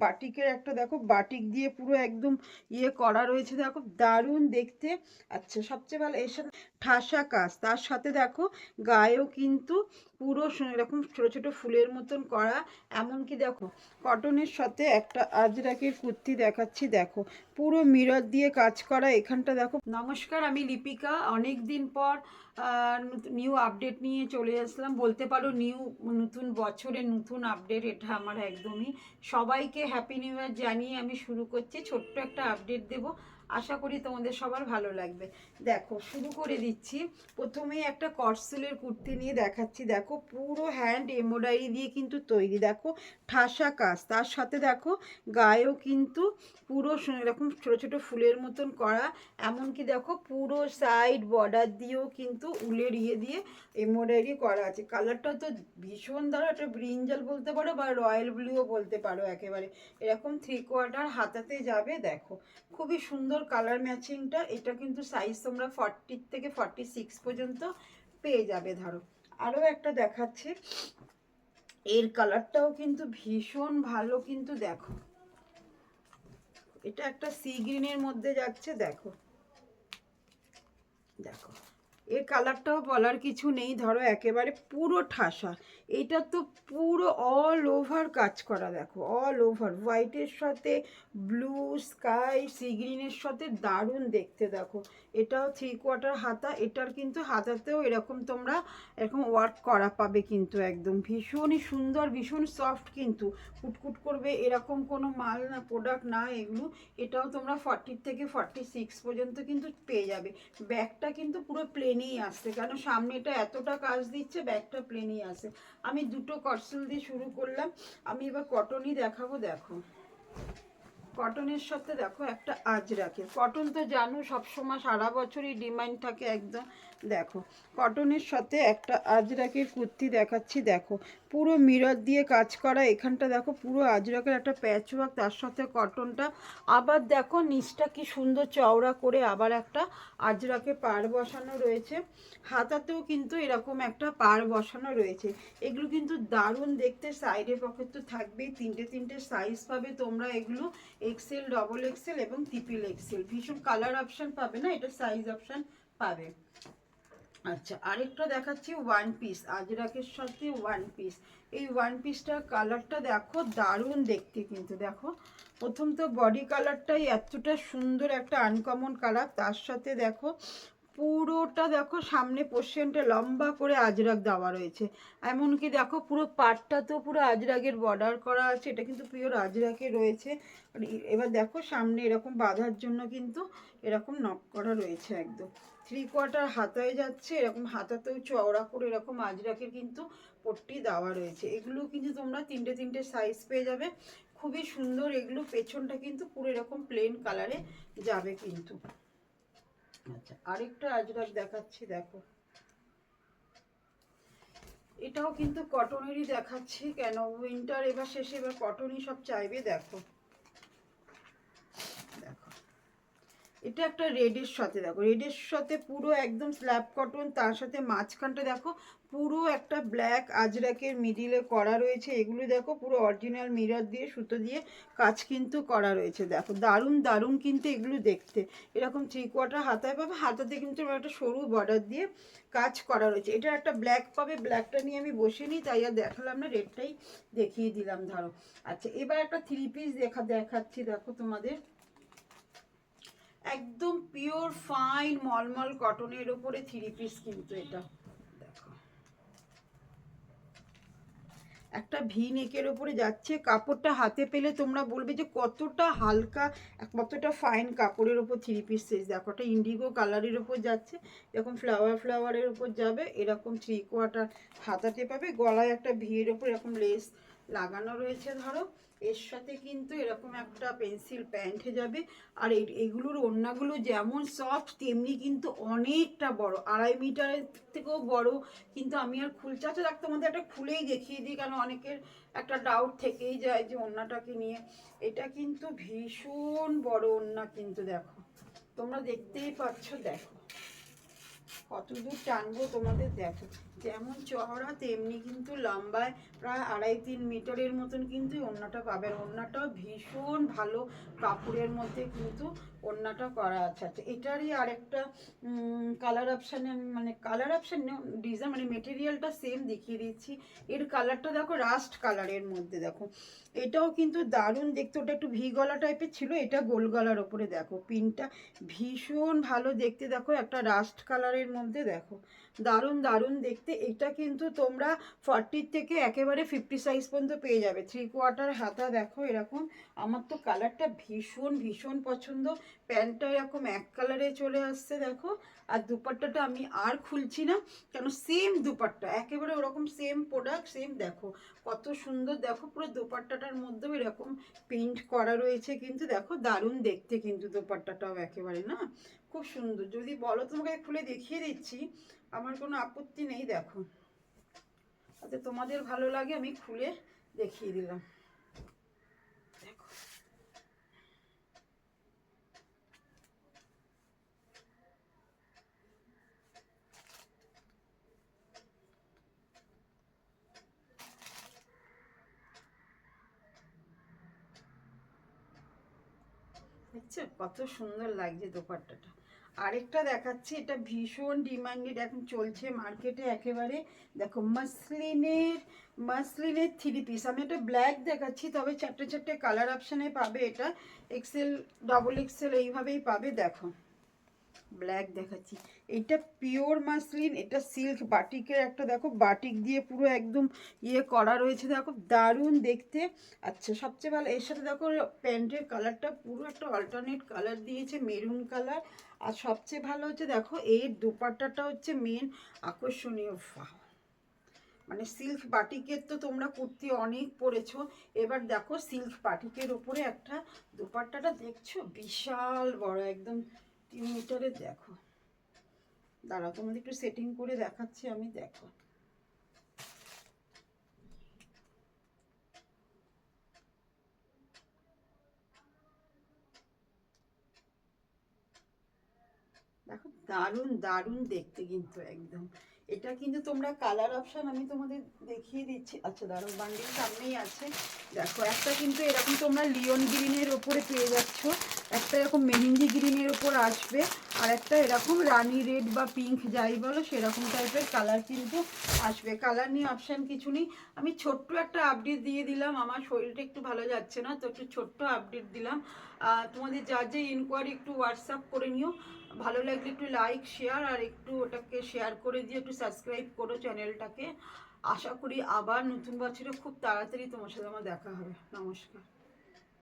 বাটিকের একটা দেখো, বাটিক দিয়ে পুরো একদম ইয়ে করা রয়েছে, দেখো দারুণ দেখতে। আচ্ছা, সবচেয়ে ভালো এর সাথে ঠাসা কাজ, তার সাথে দেখো গায়েও কিন্তু পুরো এরকম ছোট ছোট ফুলের মতন করা। এমনকি দেখো কটনের সাথে একটা আজরাকের কুর্তি দেখাচ্ছি, দেখো পুরো মিরর দিয়ে কাজ করা। এখানটা দেখো। নমস্কার, আমি লিপিকা। অনেক দিন পর নিউ আপডেট নিয়ে চলে আসলাম, বলতে পারো নতুন বছরের নতুন আপডেট এটা আমার একদমই। সবাইকে হ্যাপি নিউ ইয়ার জানিয়ে আমি শুরু করছি, ছোট্ট একটা আপডেট দেব, আশা করি তোমাদের সবার ভালো লাগবে। দেখো শুরু করে দিচ্ছি। প্রথমেই একটা কটসেলের কুর্তি নিয়ে দেখাচ্ছি, দেখো পুরো হ্যান্ড এমব্রয়ডারি দিয়ে কিন্তু তৈরি, দেখো ঠাসা কাজ, তার সাথে দেখো গায়েও কিন্তু পুরো এরকম ছোট ছোট ফুলের মতন করা। এমনকি দেখো পুরো সাইড বর্ডার দিয়েও কিন্তু উলের ইয়ে দিয়ে এমব্রয়ডারি করা আছে। কালারটা তো ভীষণ দারুণ, একটা ব্রিঞ্জাল বলতে পারো বা রয়্যাল ব্লুও বলতে পারো একেবারে। এরকম 3/4 হাতাতে যাবে, দেখো খুবই সুন্দর কালার ম্যাচিংটা। এটা কিন্তু সাইজ তোমরা 40 থেকে 46 পর্যন্ত পেয়ে যাবে। ধরো আরও একটা দেখাচ্ছি, এর কালারটাও কিন্তু ভীষণ ভালো, কিন্তু দেখো এটা একটা সি গ্রিনের মধ্যে যাচ্ছে, দেখো দেখো এর কালারটাও বলার কিছু নেই, ধরো একেবারে পুরো ঠাসা। এটা তো পুরো অল ওভার কাজ করা, দেখো অল ওভার হোয়াইটের সাথে ব্লু স্কাই সি গ্রিনের সাথে দারুণ দেখতে। দেখো এটাও 3/4 হাতা, এটার কিন্তু হাতাতেও এরকম তোমরা এরকম ওয়ার্ক করা পাবে, কিন্তু একদম ভীষণই সুন্দর, ভীষণ সফট, কিন্তু কুটকুট করবে এরকম কোনো মাল না, প্রোডাক্ট না এগুলো। এটাও তোমরা 40 থেকে 46 পর্যন্ত কিন্তু পেয়ে যাবে। ব্যাগটা কিন্তু পুরো প্লেনেই আসছে, কারণ সামনে এটা এতটা কাজ দিচ্ছে, ব্যাগটা প্লেনেই আসে। আমি দুটো কটসেল দিয়ে শুরু করলাম, আমি এবার কটনই দেখাবো। দেখো কটনের সাথে দেখো একটা আজরাকের, কটন তো জানো সবসময় সারা বছরই ডিমান্ড থাকে একদম। দেখো কটনের সাথে একটা আজরাকের কুর্তি দেখাচ্ছি, দেখো পুরো মিরর দিয়ে কাজ করা। এখানটা দেখো পুরো আজরাকের একটা প্যাচ ওয়ার্ক, তার সাথে কটনটা। আবার দেখো নিচটা কি সুন্দর চওড়া করে আবার একটা আজরাকে পাড় বসানো রয়েছে। হাতাতেও কিন্তু এরকম একটা পাড় বসানো রয়েছে। এগুলো কিন্তু দারুণ দেখতে। সাইডে পকেট তো থাকবেই, তিনটে তিনটে সাইজ পাবে তোমরা এগুলো, এক্সেল, ডবল এক্সেল এবং ট্রিপল এক্সেল। ভীষণ কালার অপশান পাবে না, এটা সাইজ অপশান পাবে। আচ্ছা, আরেকটা দেখাচ্ছি ওয়ান পিস, আজরাকের সাথে ওয়ান পিস। এই ওয়ান পিসটার কালারটা দেখো দারুণ দেখতে, কিন্তু দেখো প্রথম তো বডি কালারটাই এতটা সুন্দর, একটা আনকমন কালার, তার সাথে দেখো পুরোটা দেখো সামনে পোর্শনটা লম্বা করে আজরাক দেওয়া রয়েছে। এমনকি দেখো পুরো পাটটা তো পুরো আজরাকের বর্ডার করা আছে, এটা কিন্তু পিওর আজরাকে রয়েছে। এবার দেখো সামনে এরকম বাঁধার জন্য কিন্তু এরকম নক করা রয়েছে একদম। 3/4 হাতায় যাচ্ছে, এরকম হাতাতেও চওড়া করে এরকম আজরাকের কিন্তু পট্টি দেওয়া রয়েছে। এগুলো কিন্তু তোমরা তিনটে তিনটে সাইজ পেয়ে যাবে, খুবই সুন্দর এগুলো। পেছনটা কিন্তু পুরো এরকম প্লেন কালারে যাবে কিন্তু। আচ্ছা, আরেকটা আজরাক দেখাচ্ছি, দেখো এটাও কিন্তু কটনেরই দেখাচ্ছি, কেন উইন্টার এবার শেষে, এবার কটনই সব চাইবে। দেখো দেখো এটা একটা রেডের সাথে, দেখো রেডের সাথে পুরো একদম স্ল্যাব কটন, তার সাথে মাঝখানটা দেখো পুরো একটা ব্ল্যাক আজরাকের মিডিলে করা রয়েছে। এগুলো দেখো পুরো অরিজিনাল মিরর দিয়ে সুতো দিয়ে কাজ কিন্তু করা রয়েছে। দেখো দারুণ দারুণ কিন্তু এগুলো দেখতে। এরকম 3/4 হাতায় পাবে, হাতাতে কিন্তু একটা সরু বর্ডার দিয়ে কাজ করা রয়েছে। এটা একটা ব্ল্যাক পাবে, ব্ল্যাকটা নিয়ে আমি বসে নিই তাই আর দেখালাম না, রেডটাই দেখিয়ে দিলাম। ধরো আচ্ছা, এবার একটা 3 পিস দেখাচ্ছি, দেখো তোমাদের একদম পিওর ফাইন মলমল কটনের উপরে 3 পিস, কিন্তু এটা দেখো একটা ভি নেকের ওপরে যাচ্ছে। কাপড়টা হাতে পেলে তোমরা বলবে যে কতটা হালকা, কতটা ফাইন কাপড়ের ওপর 3 পিস সেট। দেখো একটা ইন্ডিগো কালারের ওপর যাচ্ছে, এরকম ফ্লাওয়ারের ওপর যাবে, এরকম 3/4 হাতাতে পাবে, গলায় একটা ভিয়ের ওপর এরকম লেস লাগানো রয়েছে। ধরো এর সাথে কিন্তু এরকম একটা পেন্সিল প্যান্ট যাবে। আর এগুলোর ওড়নাগুলো যেমন সফট তেমনি কিন্তু অনেকটা বড়, 2.5 মিটারের থেকেও বড়। কিন্তু আমি আর খুলতে চাচ্ছি, তোমাদের একটা খুলেই দেখিয়ে দিই, কারণ অনেকের একটা ডাউট থেকেই যায় যে ওড়নাটাকে নিয়ে। এটা কিন্তু ভীষণ বড় ওড়না, কিন্তু দেখো তোমরা দেখতেই পাচ্ছ, দেখো কতদূর টানবো তোমাদের, দেখো যেমন চওড়া তেমনি কিন্তু লম্বায় প্রায় 2.5-3 মিটারের মতন কিন্তু ওড়নাটা পাবেন। ওড়নাটাও ভীষণ ভালো কাপড়ের মধ্যে কিন্তু ওড়নাটা করা আছে। আচ্ছা, এটারই আরেকটা কালার অপশানে, মানে কালার অপশান ডিজাইন, মানে মেটেরিয়ালটা সেম দেখিয়ে দিচ্ছি। এর কালারটা দেখো রাস্ট কালারের মধ্যে, দেখো এটাও কিন্তু দারুণ দেখতে। ওটা একটু ভি গলা টাইপের ছিল, এটা গোল গলার ওপরে দেখো পিনটা ভীষণ ভালো দেখতে। দেখো একটা রাস্ট কালারের মধ্যে, দেখো দারুণ দারুণ দেখতে। এটা কিন্তু তোমরা 40 থেকে একেবারে 50 সাইজ পর্যন্ত পেয়ে যাবে। 3/4 হাতা দেখো এরকম। আমার তো কালারটা ভীষণ ভীষণ পছন্দ। প্যান্টটা এরকম এক কালারে চলে আসছে দেখো। আর দুপাট্টাটা আমি আর খুলছি না, কেন সেম দুপাট্টা, একেবারে ওরকম সেম প্রোডাক্ট সেম। দেখো কত সুন্দর, দেখো পুরো দুপাট্টাটার মধ্যেও এরকম প্রিন্ট করা রয়েছে কিন্তু। দেখো দারুণ দেখতে কিন্তু দুপাট্টাটাও একেবারে না, খুব সুন্দর। যদি বলো তোমাকে খুলে দেখিয়ে দিচ্ছি, আমার কোনো আপত্তি নেই। দেখো আচ্ছা, তোমাদের ভালো লাগে আমি খুলে দেখিয়ে দিলাম। দেখো দেখছো কত সুন্দর লাগছে দোপাট্টাটা। আরেকটা দেখাচ্ছি, এটা ভীষণ ডিমান্ডেড এখন চলছে মার্কেটে একেবারে। দেখো মাসলিনের, মাসলিনের 3 পিস। আমি এটা ব্ল্যাক দেখাচ্ছি, তবে 4টে কালার অপশানে পাবে। এটা এক্সেল, ডবল এক্সেল এইভাবেই পাবে। দেখো ব্ল্যাক দেখাচ্ছি, এটা পিওর মাসলিন, এটা সিল্ক বাটিকের একটা, দেখো বাটিক দিয়ে পুরো একদম ইয়ে করা রয়েছে, দেখো দারুণ দেখতে। আচ্ছা, সবচেয়ে ভালো এর সাথে দেখো প্যান্টের কালারটা পুরো একটা অল্টারনেট কালার দিয়েছে, মেরুন কালার। আর সবচেয়ে ভালো হচ্ছে দেখো এর দুপাট্টাটা হচ্ছে মেন আকর্ষণীয়। মানে সিল্ক বাটিকের তো তোমরা কুর্তি অনেক পরেছো, এবার দেখো সিল্ক বাটিকের ওপরে একটা দুপাট্টাটা দেখছো বিশাল বড়, একদম 3 মিটারের। দেখো দাঁড়াও তোমাদের একটু সেটিং করে দেখাচ্ছি আমি। দেখো দেখো দারুণ দারুণ দেখতে কিন্তু একদম। এটা কিন্তু তোমরা কালার অপশান আমি তোমাদের দেখিয়ে দিচ্ছি। আচ্ছা দাঁড়াও, বান্ডিল সামনেই আছে। দেখো একটা কিন্তু এরকম তোমরা লিওন গ্রিনের ওপরে পেয়ে যাচ্ছ, একটা এরকম মেহেন্দি গ্রিনের ওপর আসবে, আর একটা এরকম রানি রেড বা পিঙ্ক যাই বলো সেরকম টাইপের কালার কিন্তু আসবে। কালার নিয়ে অপশান কিছু নেই। আমি ছোট্ট একটা আপডেট দিয়ে দিলাম, আমার শরীরটা একটু ভালো যাচ্ছে না তো একটু ছোট্ট আপডেট দিলাম। তোমাদের যা যে ইনকোয়ারি একটু হোয়াটসঅ্যাপ করে নিও। ভালো লাগলে একটু লাইক শেয়ার আর একটু ওটাকে শেয়ার করে দিয়ে একটু সাবস্ক্রাইব করো চ্যানেলটাকে। আশা করি আবার নতুন বছরে খুব তাড়াতাড়ি তোমার সাথে আমার দেখা হবে। নমস্কার।